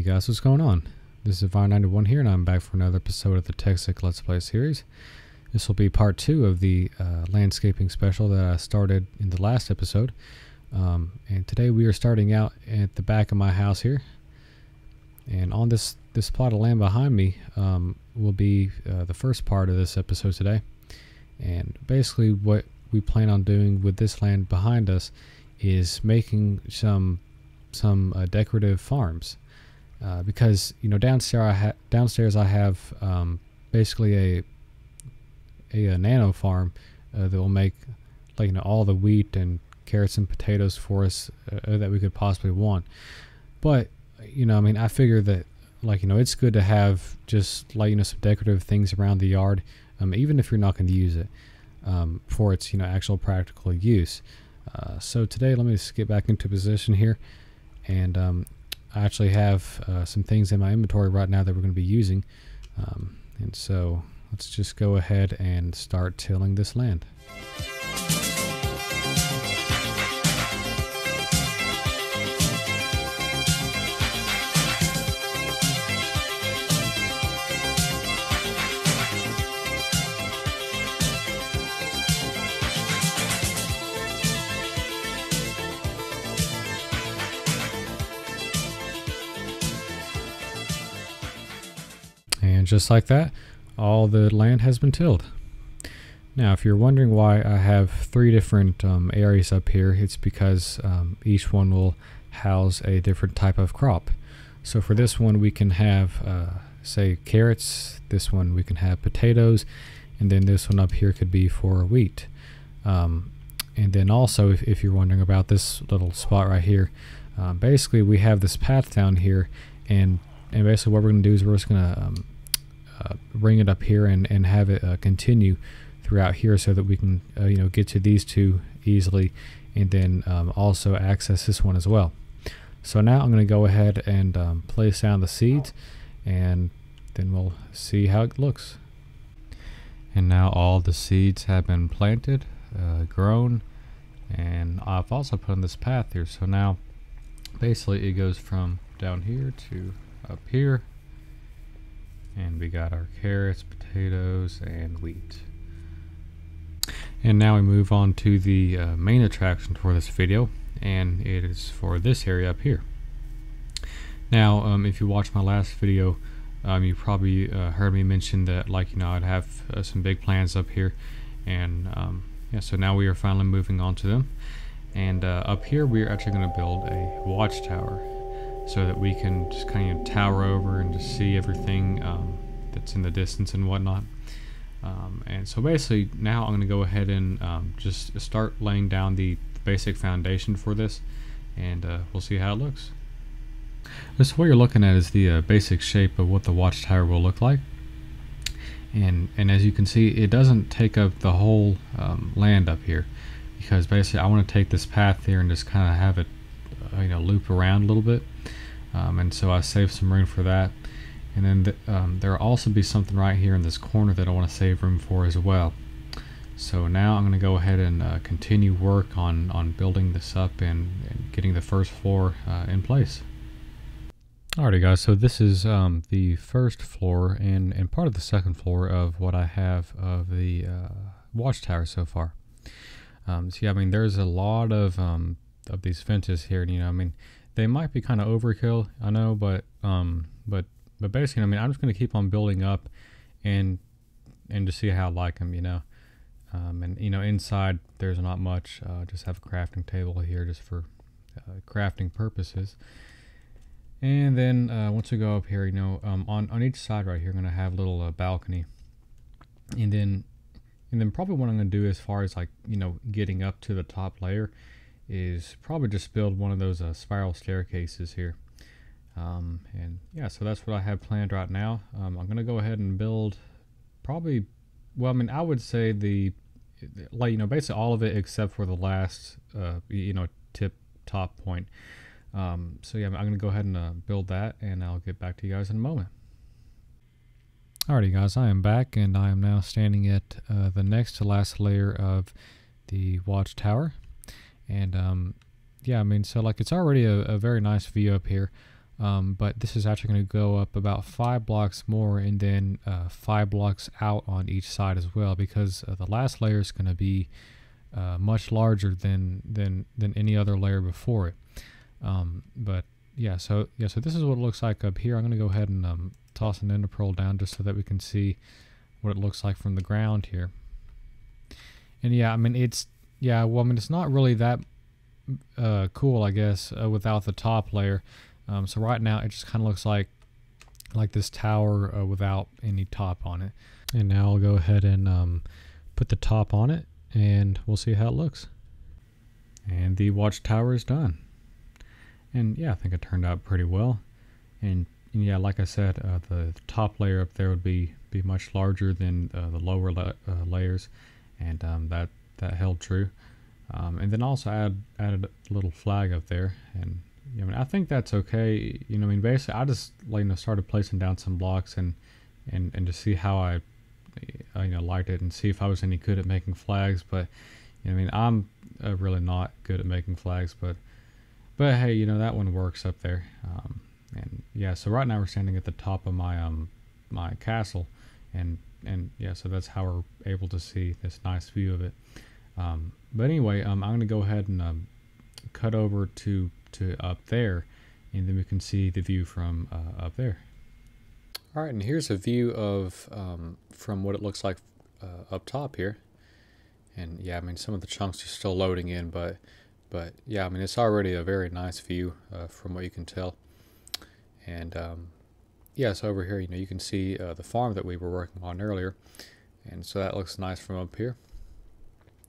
guys, what's going on? This is Vine91 here, and I'm back for another episode of the Texyk Let's Play series. This will be part 2 of the landscaping special that I started in the last episode. And today we are starting out at the back of my house here. And on this plot of land behind me will be the first part of this episode today. And basically what we plan on doing with this land behind us is making some decorative farms. Because downstairs I have basically a nano farm that will make all the wheat and carrots and potatoes for us that we could possibly want. But I figure that it's good to have just some decorative things around the yard, even if you're not going to use it for its actual practical use. So today, let me just get back into position here, and I actually have some things in my inventory right now that we're going to be using, and so let's just go ahead and start tilling this land. And just like that, all the land has been tilled. Now, if you're wondering why I have 3 different areas up here, it's because each one will house a different type of crop. So for this one, we can have, say, carrots. This one we can have potatoes, and then this one up here could be for wheat. And then also, if you're wondering about this little spot right here, basically we have this path down here, and basically what we're going to do is we're just going to bring it up here and have it continue throughout here so that we can get to these 2 easily, and then also access this one as well. So now I'm going to go ahead and place down the seeds, and then we'll see how it looks. And now all the seeds have been planted, grown, and I've also put in this path here. So now basically it goes from down here to up here. And we got our carrots, potatoes, and wheat. And now we move on to the main attraction for this video, and it is for this area up here. Now, if you watched my last video, you probably heard me mention that I'd have some big plans up here, and yeah, so now we are finally moving on to them. And up here we are actually going to build a watchtower, so that we can just kind of tower over and just see everything that's in the distance and whatnot. And so basically now I'm going to go ahead and just start laying down the basic foundation for this, and we'll see how it looks. So what you're looking at is the basic shape of what the watchtower will look like. And as you can see, it doesn't take up the whole land up here, because basically I want to take this path here and just kind of have it loop around a little bit, and so I saved some room for that. And then there'll also be something right here in this corner that I want to save room for as well. So now I'm going to go ahead and continue work on building this up and getting the first floor in place. Alrighty guys, so this is the first floor and part of the second floor of what I have of the watchtower so far. So yeah, there's a lot of these fences here, and they might be kind of overkill, I know, but basically, I'm just going to keep on building up and to see how I like them, and inside there's not much. Just have a crafting table here just for crafting purposes. And then once we go up here, on each side right here, I'm going to have a little balcony, and then probably what I'm going to do as far as getting up to the top layer is probably just build one of those spiral staircases here. And yeah, so that's what I have planned right now. I'm going to go ahead and build probably, I would say basically all of it except for the last, top point. So yeah, I'm going to go ahead and build that, and I'll get back to you guys in a moment. Alrighty guys, I am back, and I am now standing at the next to last layer of the watchtower. And yeah, so it's already a very nice view up here. but this is actually going to go up about 5 blocks more, and then 5 blocks out on each side as well, because the last layer is going to be much larger than any other layer before it. But yeah, so this is what it looks like up here. I'm going to go ahead and toss an ender pearl down just so that we can see what it looks like from the ground here. And yeah, I mean it's not really that cool, I guess, without the top layer. So right now it just kind of looks like this tower without any top on it. And now I'll go ahead and put the top on it, and we'll see how it looks. And the watchtower is done. And yeah, I think it turned out pretty well. And yeah, like I said, the top layer up there would be much larger than the lower layers, and that held true. And then also added a little flag up there, and I mean I think that's okay. I mean basically I just started placing down some blocks and to see how I liked it, and see if I was any good at making flags. But I mean I'm really not good at making flags, but hey, that one works up there. And yeah, so right now we're standing at the top of my my castle, and yeah, so that's how we're able to see this nice view of it. But anyway, I'm going to go ahead and cut over to up there, and then we can see the view from up there. All right, and here's a view of from what it looks like up top here. And yeah, I mean some of the chunks are still loading in, but yeah, I mean it's already a very nice view from what you can tell. And yeah, so over here, you can see the farm that we were working on earlier, and so that looks nice from up here.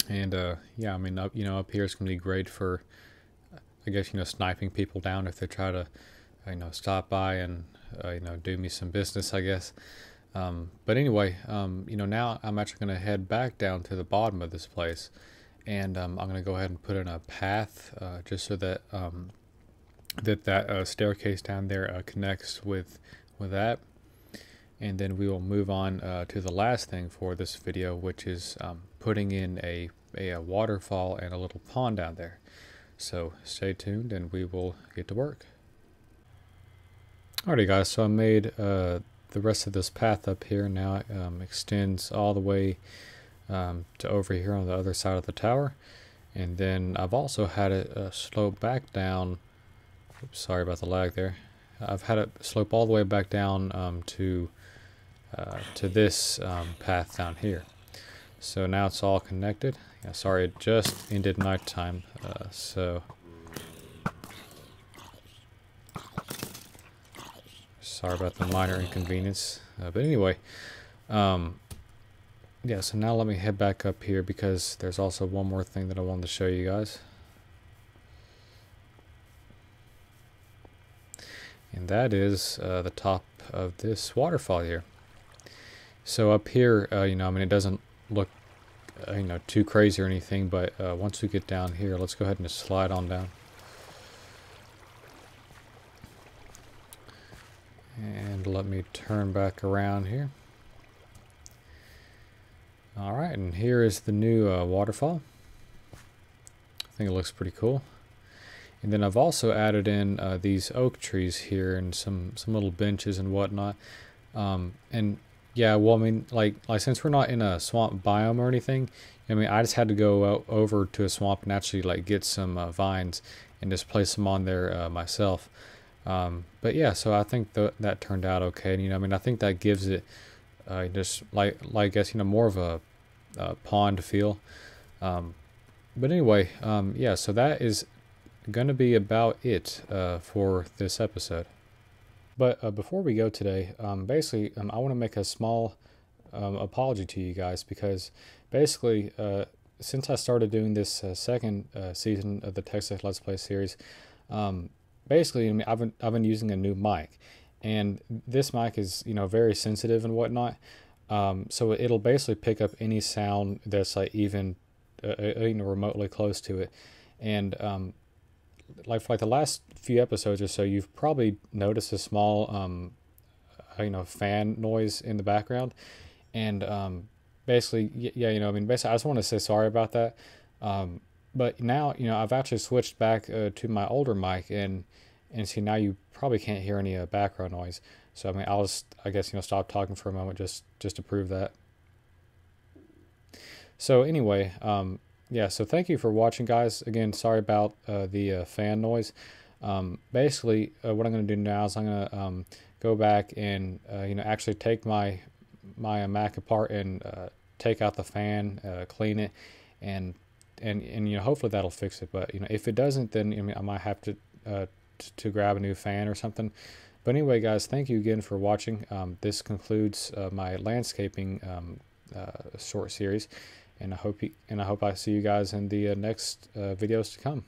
And yeah, I mean up here is going to be great for, I guess, sniping people down if they try to stop by and do me some business, I guess. But anyway, now I'm actually going to head back down to the bottom of this place, and I'm going to go ahead and put in a path just so that that staircase down there connects with that. And then we will move on to the last thing for this video, which is putting in a waterfall and a little pond down there. So stay tuned and we will get to work. Alrighty guys, so I made the rest of this path up here. Now it extends all the way to over here on the other side of the tower. And then I've also had it slope back down. Oops, sorry about the lag there. I've had it slope all the way back down to this path down here. So now it's all connected. Yeah, sorry, it just ended nighttime, so sorry about the minor inconvenience. But anyway, yeah, so now let me head back up here because there's also one more thing that I wanted to show you guys. And that is the top of this waterfall here. So up here, I mean, it doesn't look, too crazy or anything, but once we get down here, let's go ahead and just slide on down. And let me turn back around here. Alright, and here is the new waterfall. I think it looks pretty cool. And then I've also added in these oak trees here and some little benches and whatnot. And yeah, well, I mean, like since we're not in a swamp biome or anything, I mean, I just had to go over to a swamp and actually get some vines and just place them on there myself. But yeah, so I think that turned out okay. And, I mean, I think that gives it just I guess, more of a pond feel. But anyway, yeah, so that is going to be about it for this episode. But before we go today, basically, I want to make a small apology to you guys because basically, since I started doing this second season of the Texyk Let's Play series, basically, I mean, I've been using a new mic, and this mic is very sensitive and whatnot, so it'll basically pick up any sound that's even remotely close to it, and for the last few episodes or so, you've probably noticed a small fan noise in the background, and basically, yeah, I mean, basically, I just want to say sorry about that. But now, I've actually switched back to my older mic, and And see, now you probably can't hear any background noise. So I mean, I guess, stop talking for a moment just to prove that. So anyway, yeah, so thank you for watching, guys. Again, sorry about the fan noise. Basically, what I'm going to do now is I'm going to go back and actually take my Mac apart and take out the fan, clean it, and hopefully that'll fix it. But if it doesn't, then I might have to grab a new fan or something. But anyway, guys, thank you again for watching. This concludes my landscaping short series, and I hope I see you guys in the next videos to come.